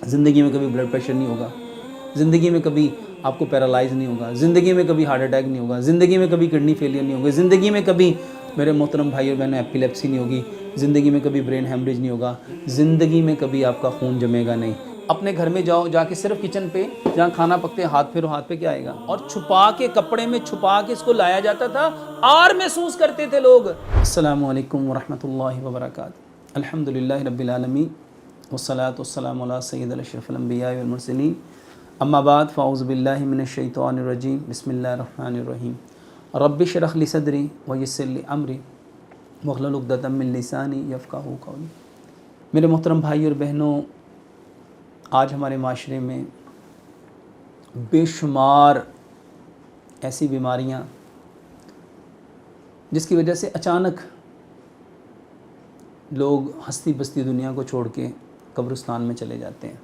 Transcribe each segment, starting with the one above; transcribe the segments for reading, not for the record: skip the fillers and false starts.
ज़िंदगी में कभी ब्लड प्रेशर नहीं होगा, ज़िंदगी में कभी आपको पैरालाइज नहीं होगा, ज़िंदगी में कभी हार्ट अटैक नहीं होगा, ज़िंदगी में कभी किडनी फेलियर नहीं होगा, ज़िंदगी में कभी मेरे मोहतरम भाई और बहनों एपिलेप्सी नहीं होगी, ज़िंदगी में कभी ब्रेन हेमरेज नहीं होगा, ज़िंदगी में कभी आपका खून जमेगा नहीं। अपने घर में जाओ, जाके सिर्फ किचन पे जहाँ खाना पकते हाथ फेरो, हाथ पे क्या आएगा, और छुपा के कपड़े में छुपा के इसको लाया जाता था, आर महसूस करते थे लोग। अस्सलामु अलैकुम वरहमतुल्लाहि वबरकातुहू। अल्हम्दुलिल्लाहि रब्बिल आलमीन वस्सलातु वस्सलामु अला सय्यिदिल अशरफिल अंबिया वल मुरसलीन अम्मा बाद फ़अऊज़ु बिल्लाहि मिनश शैतानिर रजीम बिस्मिल्लाहिर रहमानिर रहीम रब्बि इश्रह ली सदरी व यस्सिर ली अमरी वहलुल उक़दतम मिन लिसानी यफ़क़हू क़ौली। मेरे मोहतरम भाई और बहनों, आज हमारे माशरे में बेशुमार ऐसी बीमारियां जिसकी वजह से अचानक लोग हस्ती बस्ती दुनिया को छोड़ के कब्रिस्तान में चले जाते हैं।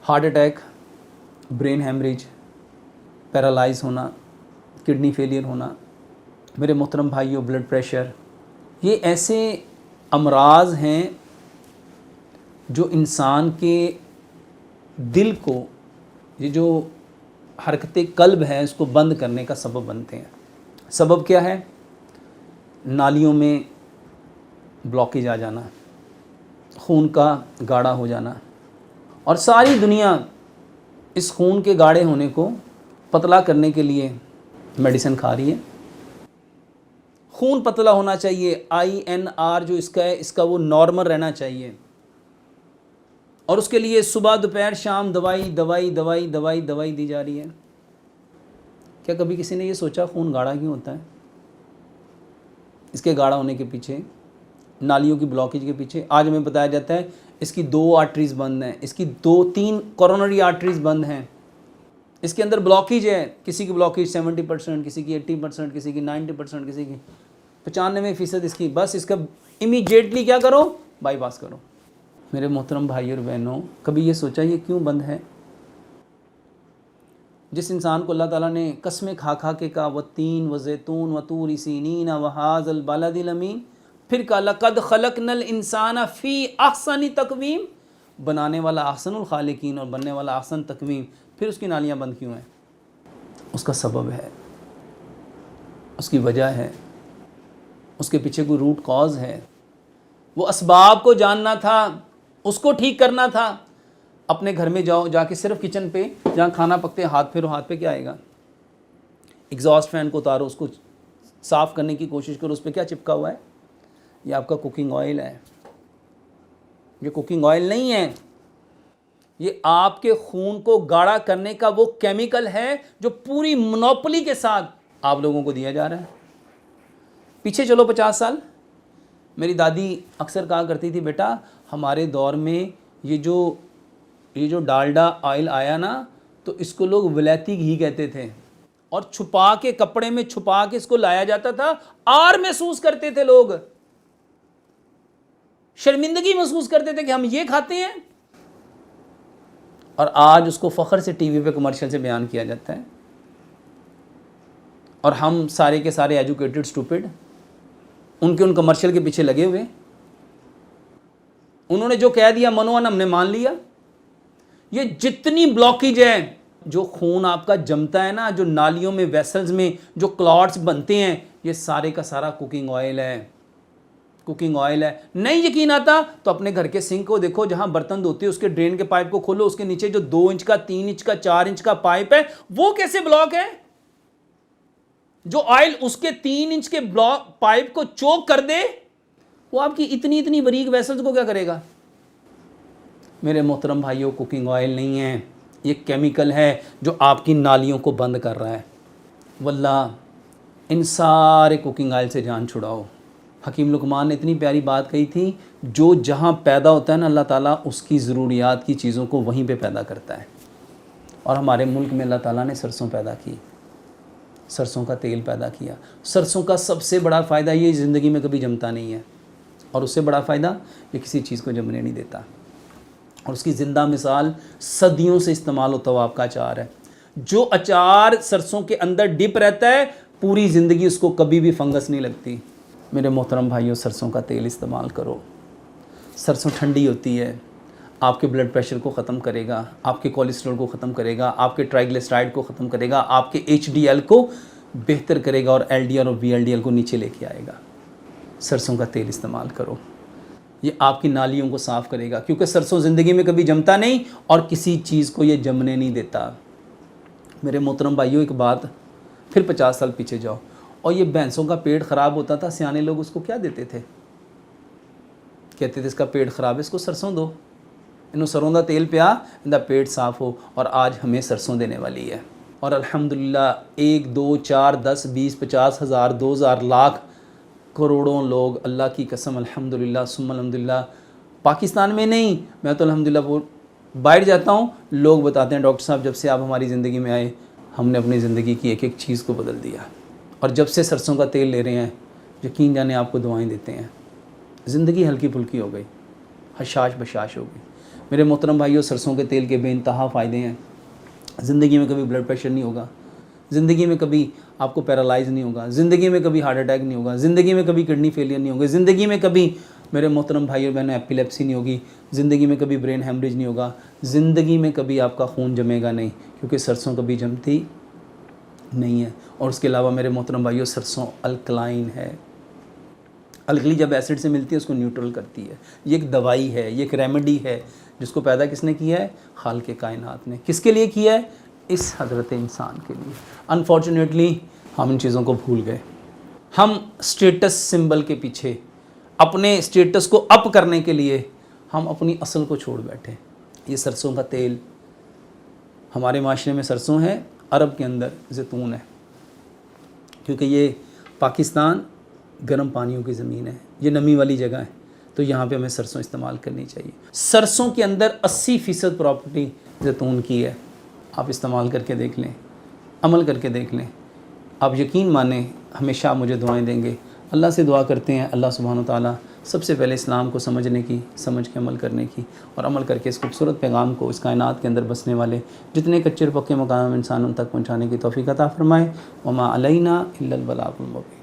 Heart attack, brain haemorrhage, paralyse होना, किडनी फेलियर होना, मेरे मोहतरम भाइयों ब्लड प्रेशर, ये ऐसे अमराज हैं जो इंसान के दिल को, ये जो हरकत कल्ब है उसको बंद करने का सबब बनते हैं। सबब क्या है? नालियों में ब्लॉकेज आ जाना, खून का गाढ़ा हो जाना, और सारी दुनिया इस खून के गाढ़े होने को पतला करने के लिए मेडिसिन खा रही है। खून पतला होना चाहिए, INR जो इसका है, इसका वो नॉर्मल रहना चाहिए, और उसके लिए सुबह दोपहर शाम दवाई दवाई दवाई दवाई दवाई दी जा रही है। क्या कभी किसी ने ये सोचा खून गाढ़ा क्यों होता है? इसके गाढ़ा होने के पीछे, नालियों की ब्लॉकेज के पीछे आज हमें बताया जाता है इसकी 2 आर्टरीज बंद हैं, इसकी 2-3 कोरोनरी आर्टरीज बंद हैं, इसके अंदर ब्लॉकेज है। किसी की ब्लॉकेज 70%, किसी की 80%, किसी की 90%, किसी की 95% इसकी। बस इसका इमीडिएटली क्या करो? बाईपास करो। मेरे मोहतरम भाई और बहनों, कभी ये सोचा ये क्यों बंद है? जिस इंसान को अल्लाह ताला ने कसमें खा खा के कहा वत्तीन व ज़ैतून व तूर सीनीन व हाज़ल बलदिल अमीन, फिर कहा लक़द ख़लक़नल इंसाना फ़ी अहसनि तक़वीम, बनाने वाला अहसनुल ख़ालिक़ीन और बनने वाला अहसन तक़वीम, फिर उसकी नालियाँ बंद क्यों हैं? उसका सबब है, उसकी वजह है, उसके पीछे कोई रूट कॉज है। वो असबाब को जानना था, उसको ठीक करना था। अपने घर में जाओ, जाके सिर्फ किचन पे जहाँ खाना पकते हाथ फेरो, हाथ पे क्या आएगा, एग्जॉस्ट फैन को उतारो, उसको साफ़ करने की कोशिश करो, उस पर क्या चिपका हुआ है? ये आपका कुकिंग ऑयल है। ये कुकिंग ऑयल नहीं है, ये आपके खून को गाढ़ा करने का वो केमिकल है जो पूरी मोनोपोली के साथ आप लोगों को दिया जा रहा है। पीछे चलो 50 साल, मेरी दादी अक्सर कहा करती थी, बेटा हमारे दौर में ये जो डालडा ऑयल आया ना, तो इसको लोग विलायती घी कहते थे, और छुपा के कपड़े में छुपा के इसको लाया जाता था, आर महसूस करते थे लोग, शर्मिंदगी महसूस करते थे कि हम ये खाते हैं, और आज उसको फ़ख्र से टीवी पे कमर्शियल से बयान किया जाता है। और हम सारे के सारे एजुकेटेड स्टूपिड उन कमर्शियल के पीछे लगे हुए। उन्होंने जो कह दिया मनोवन हमने मान लिया। ये जितनी ब्लॉकेज है, जो खून आपका जमता है ना, जो नालियों में वेसल्स में जो क्लॉट्स बनते हैं, ये सारे का सारा कुकिंग ऑयल है। कुकिंग ऑयल है। नहीं यकीन आता तो अपने घर के सिंक को देखो, जहां बर्तन धोते हैं उसके ड्रेन के पाइप को खोलो, उसके नीचे जो 2 इंच का, 3 इंच का, 4 इंच का पाइप है, वो कैसे ब्लॉक है? जो ऑयल उसके 3 इंच के ब्लॉक पाइप को चोक कर दे, वो आपकी इतनी इतनी बारीक वेसल्स को क्या करेगा? मेरे मोहतरम भाइयों, कुकिंग ऑयल नहीं है, ये केमिकल है जो आपकी नालियों को बंद कर रहा है। वल्लाह इन सारे कुकिंग ऑयल से जान छुड़ाओ। हकीम लुकमान ने इतनी प्यारी बात कही थी, जो जहाँ पैदा होता है ना, अल्लाह ताला उसकी ज़रूरियात की चीज़ों को वहीं पे पैदा करता है। और हमारे मुल्क में अल्लाह ताला ने सरसों पैदा की, सरसों का तेल पैदा किया। सरसों का सबसे बड़ा फ़ायदा ये ज़िंदगी में कभी जमता नहीं है, और उससे बड़ा फ़ायदा ये किसी चीज़ को जमने नहीं देता। और उसकी ज़िंदा मिसाल सदियों से इस्तेमाल होता हुआ आपका अचार है। जो अचार सरसों के अंदर डिप रहता है, पूरी ज़िंदगी उसको कभी भी फंगस नहीं लगती। मेरे मोहतरम भाइयों, सरसों का तेल इस्तेमाल करो। सरसों ठंडी होती है, آپ کے بلڈ پریشر کو ختم کرے گا، آپ کے کولیسٹرول کو ختم کرے گا، آپ کے ٹرائیگلیسرائڈ کو ختم کرے گا، آپ کے HDL کو بہتر کرے گا اور LDL اور VLDL کو نیچے لے کے آئے گا۔ سرسوں کا تیل استعمال کرو، یہ آپ کی نالیوں کو صاف کرے گا، کیونکہ سرسوں زندگی میں کبھی جمتا نہیں اور کسی چیز کو یہ جمنے نہیں دیتا۔ میرے محترم بھائیوں، ایک بات پھر 50 سال پیچھے جاؤ، اور یہ بھینسوں کا پیٹ خراب ہوتا تھا، سیانے لوگ اس کو کیا دیتے تھے؟ کہتے تھے اس کا پیٹ خراب ہے، اس کو سرسوں دو، انہوں سروں دا تیل پیا، ان دا پیٹ صاف ہو۔ اور آج ہمیں سرسوں دینے والی ہے، اور الحمدللہ 1 2 4 10 20 50 ہزار 2000 لاکھ کروڑوں لوگ، اللہ کی قسم الحمدللہ ثم الحمدللہ، پاکستان میں نہیں، میں تو الحمدللہ باہر جاتا ہوں، لوگ بتاتے ہیں ڈاکٹر صاحب جب سے آپ ہماری زندگی میں آئے ہم نے اپنی زندگی کی ایک ایک چیز کو بدل دیا، اور جب سے سرسوں کا تیل لے رہے ہیں یقین جانے آپ کو دعائیں دیتے ہیں، زندگی ہلکی پھلکی ہو گئی، حشاش بشاش ہو گئی۔ میرے محترم بھائیوں، سرسوں کے تیل کے بے انتہا فائدے ہیں۔ زندگی میں کبھی بلڈ پریشر نہیں ہوگا، زندگی میں کبھی آپ کو پیرالائز نہیں ہوگا، زندگی میں کبھی ہارٹ اٹیک نہیں ہوگا، زندگی میں کبھی کڈنی فیلئر نہیں ہوگا، زندگی میں کبھی میرے محترم بھائیوں بہنوں ایپیلیپسی نہیں ہوگی، زندگی میں کبھی برین ہیمریج نہیں ہوگا، زندگی میں کبھی آپ کا خون جمے گا نہیں، کیونکہ سرسوں کبھی جمتی نہیں ہے۔ اور اس کے علاوہ میرے محترم بھائیوں، سرسوں الکلائن ہے، الکلی جب ایسڈ سے ملتی ہے اس کو نیوٹرل کرتی ہے، یہ ایک دوائی ہے، یہ ایک ریمیڈی ہے، جس کو پیدا کس نے کیا ہے؟ خالق کائنات نے۔ کس کے لیے کیا ہے؟ اس حضرت انسان کے لیے۔ انفارچونیٹلی ہم ان چیزوں کو بھول گئے، ہم سٹیٹس سمبل کے پیچھے، اپنے سٹیٹس کو اپ کرنے کے لیے ہم اپنی اصل کو چھوڑ بیٹھے۔ یہ سرسوں کا تیل ہمارے معاشرے میں سرسوں ہے، عرب کے اندر زیتون ہے، کیونکہ یہ پاکستان گرم پانیوں کی زمین ہے، یہ نمی والی جگہ ہے، تو یہاں پہ ہمیں سرسوں استعمال کرنی چاہیے۔ سرسوں کے اندر 80% پراپرٹی زیتون کی ہے، آپ استعمال کر کے دیکھ لیں، عمل کر کے دیکھ لیں، آپ یقین مانیں ہمیشہ مجھے دعائیں دیں گے۔ اللہ سے دعا کرتے ہیں اللہ سبحانہ و تعالیٰ سب سے پہلے اسلام کو سمجھنے کی، سمجھ کے عمل کرنے کی، اور عمل کر کے اس خوبصورت پیغام کو اس کائنات کے اندر بسنے والے جتنے کچے اور پکے مقام انسان ان تک پہنچانے کی توفیق عطا فرمائے۔ وما علینا الا البلاغ المبین۔